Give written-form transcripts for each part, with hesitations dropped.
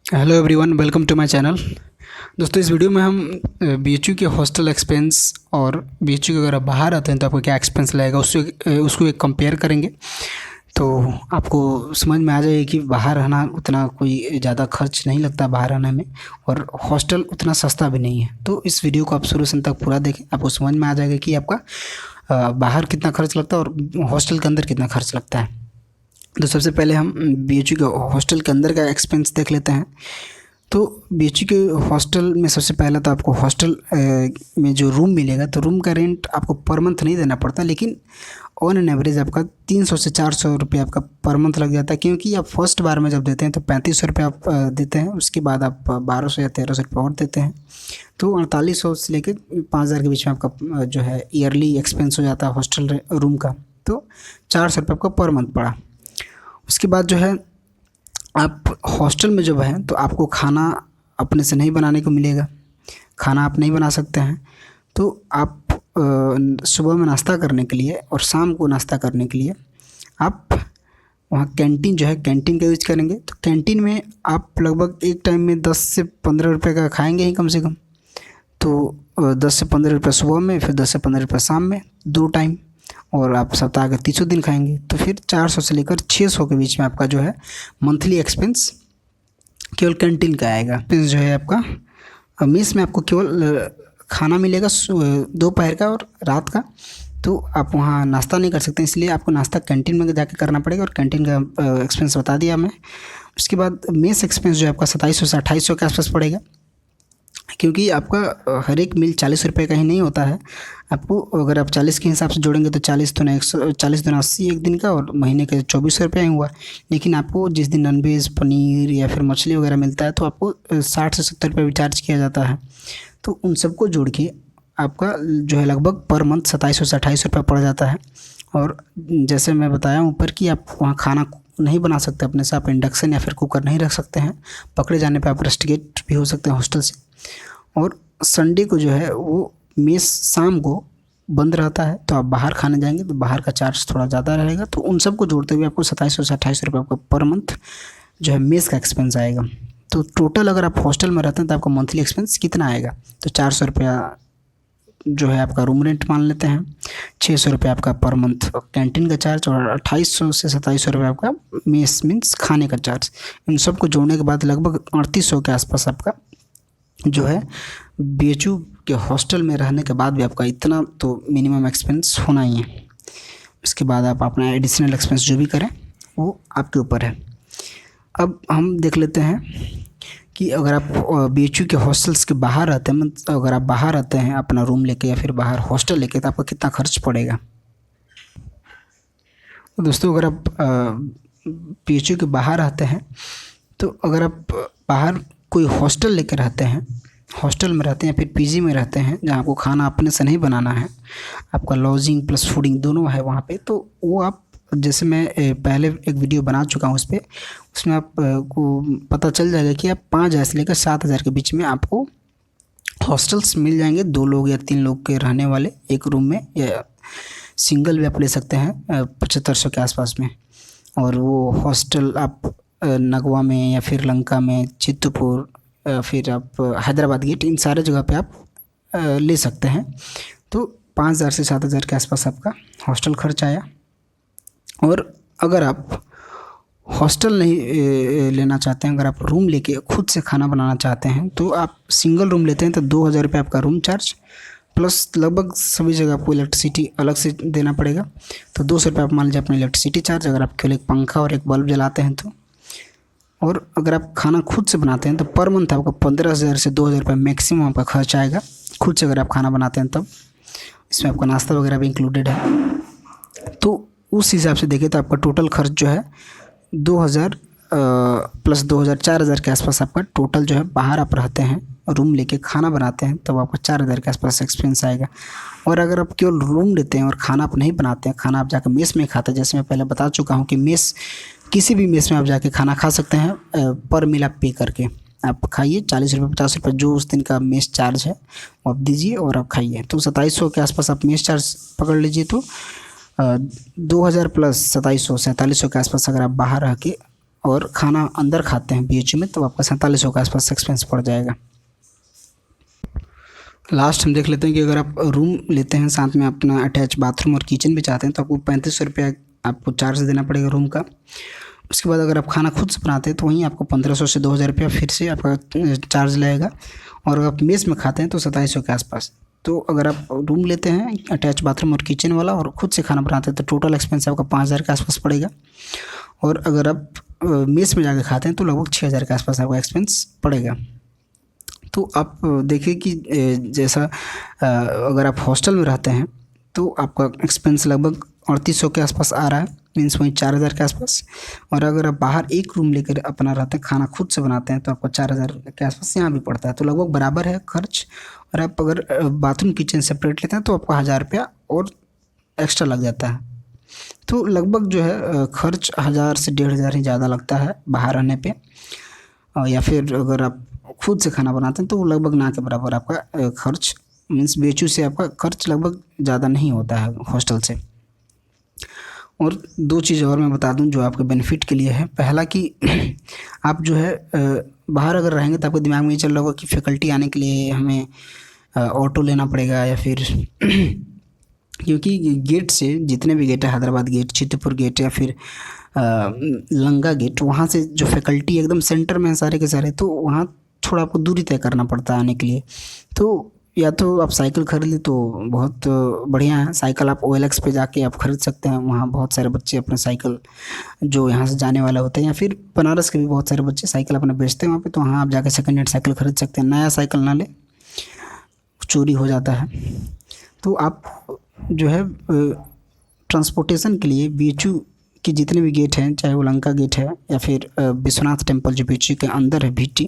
Hello everyone, welcome to my channel. दोस्तों, इस video में हम बीएचयू के हॉस्टल एक्सपेंस और बीएचयू के अगर आप बाहर आते हैं तो आपको क्या एक्सपेंस लगेगा उसको एक कंपेयर करेंगे। तो आपको समझ में आ जाएगा कि बाहर रहना उतना कोई ज़्यादा खर्च नहीं लगता बाहर रहने में, और हॉस्टल उतना सस्ता भी नहीं है। तो इस वीडियो को आप शुरू से अंत तक पूरा देखें, आपको समझ में आ जाएगा कि आपका बाहर कितना खर्च लगता है और हॉस्टल के अंदर कितना खर्च लगता है। तो सबसे पहले हम बीएचयू के हॉस्टल के अंदर का एक्सपेंस देख लेते हैं। तो बीएचयू के हॉस्टल में सबसे पहला तो आपको हॉस्टल में जो रूम मिलेगा, तो रूम का रेंट आपको पर मंथ नहीं देना पड़ता, लेकिन ऑन एन एवरेज आपका 300 से 400 रुपये आपका पर मंथ लग जाता है। क्योंकि आप फर्स्ट बार में जब देते हैं तो 3500 रुपये आप देते हैं, उसके बाद आप 1200 या 1300 रुपये और देते हैं। तो 4800 से लेकर 5000 के बीच में आपका जो है ईयरली एक्सपेंस हो जाता है हॉस्टल रूम का। तो 400 रुपये आपका पर मंथ पड़ा। उसके बाद जो है आप हॉस्टल में जब हैं तो आपको खाना अपने से नहीं बनाने को मिलेगा, खाना आप नहीं बना सकते हैं। तो आप सुबह में नाश्ता करने के लिए और शाम को नाश्ता करने के लिए आप वहाँ कैंटीन जो है कैंटीन का यूज़ करेंगे। तो कैंटीन में आप लगभग एक टाइम में 10 से 15 रुपये का खाएंगे ही कम से कम। तो 10 से 15 रुपये सुबह में, फिर 10 से 15 रुपये शाम में, 2 टाइम। और आप सप्ताह के 300 दिन खाएंगे तो फिर 400 से लेकर 600 के बीच में आपका जो है मंथली एक्सपेंस केवल कैंटीन का आएगा। एक्सपेंस जो है आपका मेस में आपको केवल खाना मिलेगा दोपहर का और रात का। तो आप वहाँ नाश्ता नहीं कर सकते, इसलिए आपको नाश्ता कैंटीन में जाके करना पड़ेगा, और कैंटीन का एक्सपेंस बता दिया मैं। उसके बाद मेस एक्सपेंस जो है आपका 2700 से 2800 के आसपास पड़ेगा। क्योंकि आपका हर एक मील 40 रुपये का ही नहीं होता है। आपको अगर आप 40 के हिसाब से जोड़ेंगे तो 40 तो ना 140 दूना 80 एक दिन का, और महीने के 2400 रुपये ही हुआ। लेकिन आपको जिस दिन नॉनवेज पनीर या फिर मछली वगैरह मिलता है तो आपको 60 से 70 रुपये भी चार्ज किया जाता है। तो उन सबको जोड़ के आपका जो है लगभग पर मंथ 2700 से 2800 रुपये पड़ जाता है। और जैसे मैं बताया ऊपर कि आप वहाँ खाना नहीं बना सकते अपने से, आप इंडक्शन या फिर कुकर नहीं रख सकते हैं, पकड़े जाने पे आप रस्टिकेट भी हो सकते हैं हॉस्टल से। और संडे को जो है वो मेस शाम को बंद रहता है, तो आप बाहर खाने जाएंगे तो बाहर का चार्ज थोड़ा ज़्यादा रहेगा। तो उन सबको जोड़ते हुए आपको 2700 से 2800 रुपये आपको पर मंथ जो है मेस का एक्सपेंस आएगा। तो टोटल अगर आप हॉस्टल में रहते हैं तो आपका मंथली एक्सपेंस कितना आएगा, तो 400 रुपया जो है आपका रूम रेंट मान लेते हैं, 600 रुपये आपका पर मंथ कैंटीन का चार्ज, और 2800 से 2700 रुपये आपका मेस मीन्स खाने का चार्ज। इन सबको जोड़ने के बाद लगभग 3800 के आसपास आपका जो है बीएचयू के हॉस्टल में रहने के बाद भी आपका इतना तो मिनिमम एक्सपेंस होना ही है। उसके बाद आप अपना एडिशनल एक्सपेंस जो भी करें वो आपके ऊपर है। अब हम देख लेते हैं कि अगर आप बीएचयू के हॉस्टल्स के बाहर रहते हैं, मतलब अगर आप बाहर रहते हैं अपना रूम लेके या फिर बाहर हॉस्टल लेके, तो आपका कितना खर्च पड़ेगा। तो दोस्तों, अगर आप बीएचयू के बाहर रहते हैं तो अगर आप बाहर कोई हॉस्टल लेकर रहते हैं, हॉस्टल में रहते हैं या फिर पीजी में रहते हैं जहाँ आपको खाना अपने से नहीं बनाना है, आपका लॉजिंग प्लस फूडिंग दोनों है वहाँ पे, तो वो आप जैसे मैं पहले एक वीडियो बना चुका हूँ उस पर, उसमें आप को पता चल जाएगा कि आप 5000 से लेकर 7000 के बीच में आपको हॉस्टल्स मिल जाएंगे, 2 लोग या 3 लोग के रहने वाले एक रूम में, या सिंगल भी आप ले सकते हैं 7500 के आसपास में। और वो हॉस्टल आप नगवा में या फिर लंका में, चित्तपुर, फिर आप हैदराबाद गेट, इन सारे जगह पे आप ले सकते हैं। तो 5000 से 7000 के आसपास आपका हॉस्टल खर्च आया। और अगर आप हॉस्टल नहीं लेना चाहते हैं, अगर आप रूम लेके खुद से खाना बनाना चाहते हैं, तो आप सिंगल रूम लेते हैं तो 2000 रुपये आपका रूम चार्ज, प्लस लगभग सभी जगह आपको इलेक्ट्रिसिटी अलग से देना पड़ेगा। तो 200 रुपये आप मान लीजिए अपना इलेक्ट्रिसिटी चार्ज, अगर आप केवल एक पंखा और एक बल्ब जलाते हैं तो। और अगर आप खाना खुद से बनाते हैं तो पर मंथ आपका 15000 से 2000 रुपये मैक्सिमम आपका खर्च आएगा, खुद से अगर आप खाना बनाते हैं तब। इसमें आपका नाश्ता वगैरह भी इंक्लूडेड है। तो उस हिसाब से देखें तो आपका टोटल खर्च जो है 2000 प्लस 2000 4000 के आसपास आपका टोटल जो है, बाहर आप रहते हैं रूम लेके खाना बनाते हैं तब आपका 4000 के आसपास एक्सपेंस आएगा। और अगर आप केवल रूम लेते हैं और खाना आप नहीं बनाते हैं, खाना आप जाकर मेस में खाते हैं, जैसे मैं पहले बता चुका हूँ कि मेस किसी भी मेस में आप जाके खाना खा सकते हैं, पर मील आप पे करके आप खाइए, 40 रुपये 50 रुपये जो उस दिन का मेस चार्ज है वो आप दीजिए और आप खाइए। तो 2700 के आसपास आप मेस चार्ज पकड़ लीजिए। तो 2000 प्लस 2700 4700 के आसपास अगर आप बाहर रह के और खाना अंदर खाते हैं BHU में, तो आपका 4700 के आसपास एक्सपेंस पड़ जाएगा। लास्ट हम देख लेते हैं कि अगर आप रूम लेते हैं साथ में अपना अटैच बाथरूम और किचन भी चाहते हैं तो आपको 3500 रुपया आपको चार्ज देना पड़ेगा रूम का। उसके बाद अगर आप खाना खुद से बनाते हैं तो वहीं आपको 1500 से 2000 रुपया फिर से आपका चार्ज लगेगा। और अगर आप मेस में खाते हैं तो 2700 के आसपास। तो अगर आप रूम लेते हैं अटैच बाथरूम और किचन वाला और खुद से खाना बनाते हैं तो टोटल एक्सपेंस आपका 5000 के आसपास पड़ेगा। और अगर आप मेस में जाकर खाते हैं तो लगभग 6000 के आसपास आपका एक्सपेंस पड़ेगा। तो आप देखिए कि जैसा अगर आप हॉस्टल में रहते हैं तो आपका एक्सपेंस लगभग 3800 के आसपास आ रहा है, मीन्स वहीं 4000 के आसपास। और अगर आप बाहर एक रूम लेकर अपना रहते हैं, खाना खुद से बनाते हैं, तो आपको 4000 के आसपास यहाँ भी पड़ता है। तो लगभग बराबर है खर्च। और आप अगर बाथरूम किचन सेपरेट लेते हैं तो आपको 1000 रुपया और एक्स्ट्रा लग जाता है। तो लगभग जो है खर्च 1000 से 1500 ही ज़्यादा लगता है बाहर रहने पर। या फिर अगर आप खुद से खाना बनाते हैं तो वो लगभग ना के बराबर आपका खर्च, मीन्स BHU से आपका खर्च लगभग ज़्यादा नहीं होता है हॉस्टल से। और 2 चीज़ और मैं बता दूं जो आपके बेनिफिट के लिए है। पहला कि आप जो है बाहर अगर रहेंगे तो आपके दिमाग में ये चल रहा होगा कि फैकल्टी आने के लिए हमें ऑटो लेना पड़ेगा या फिर क्योंकि गेट से जितने भी गेट है, हैदराबाद गेट, चित्तपुर गेट या फिर लंगा गेट, वहाँ से जो फैकल्टी एकदम सेंटर में है सारे के सारे, तो वहाँ थोड़ा आपको दूरी तय करना पड़ता है आने के लिए। तो या तो आप साइकिल खरीद लें तो बहुत बढ़िया है। साइकिल आप OLX पे जाके आप खरीद सकते हैं, वहाँ बहुत सारे बच्चे अपने साइकिल जो यहाँ से जाने वाले होते हैं, या फिर बनारस के भी बहुत सारे बच्चे साइकिल अपने बेचते हैं वहाँ पे, तो वहाँ आप जाके सेकेंड हैंड साइकिल खरीद सकते हैं। नया साइकिल ना ले, चोरी हो जाता है। तो आप जो है ट्रांसपोर्टेशन के लिए BHU कि जितने भी गेट हैं, चाहे वो लंका गेट है या फिर विश्वनाथ टेम्पल जो BHU के अंदर है VT,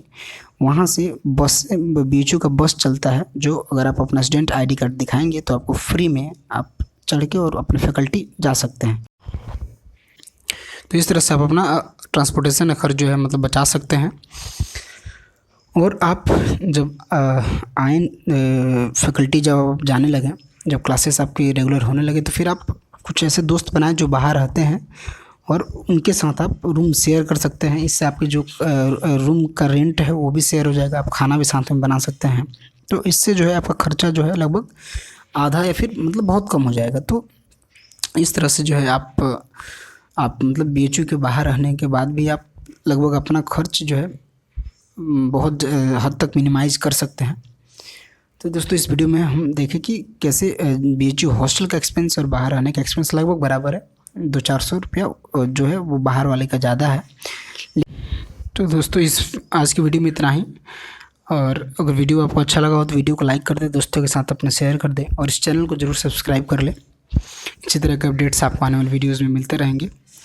वहाँ से बस BHU का बस चलता है, जो अगर आप अपना स्टूडेंट ID कार्ड दिखाएंगे तो आपको फ्री में आप चढ़ के और अपने फैकल्टी जा सकते हैं। तो इस तरह से आप अपना ट्रांसपोर्टेशन का खर्च जो है मतलब बचा सकते हैं। और आप जब आए फैकल्टी जब आप जाने लगें, जब क्लासेस आपकी रेगुलर होने लगे, तो फिर आप कुछ ऐसे दोस्त बनाएं जो बाहर रहते हैं और उनके साथ आप रूम शेयर कर सकते हैं। इससे आपकी जो रूम का रेंट है वो भी शेयर हो जाएगा, आप खाना भी साथ में बना सकते हैं। तो इससे जो है आपका खर्चा जो है लगभग आधा या फिर मतलब बहुत कम हो जाएगा। तो इस तरह से जो है आप मतलब BHU के बाहर रहने के बाद भी आप लगभग अपना खर्च जो है बहुत हद तक मिनिमाइज़ कर सकते हैं। तो दोस्तों इस वीडियो में हम देखें कि कैसे BHU हॉस्टल का एक्सपेंस और बाहर रहने का एक्सपेंस लगभग बराबर है। 200-400 रुपया जो है वो बाहर वाले का ज़्यादा है। तो दोस्तों आज की वीडियो में इतना ही। और अगर वीडियो आपको अच्छा लगा हो तो वीडियो को लाइक कर दें, दोस्तों के साथ अपने शेयर कर दें और इस चैनल को ज़रूर सब्सक्राइब कर लें। इसी तरह के अपडेट्स आपको आने वाले वीडियोज़ में मिलते रहेंगे।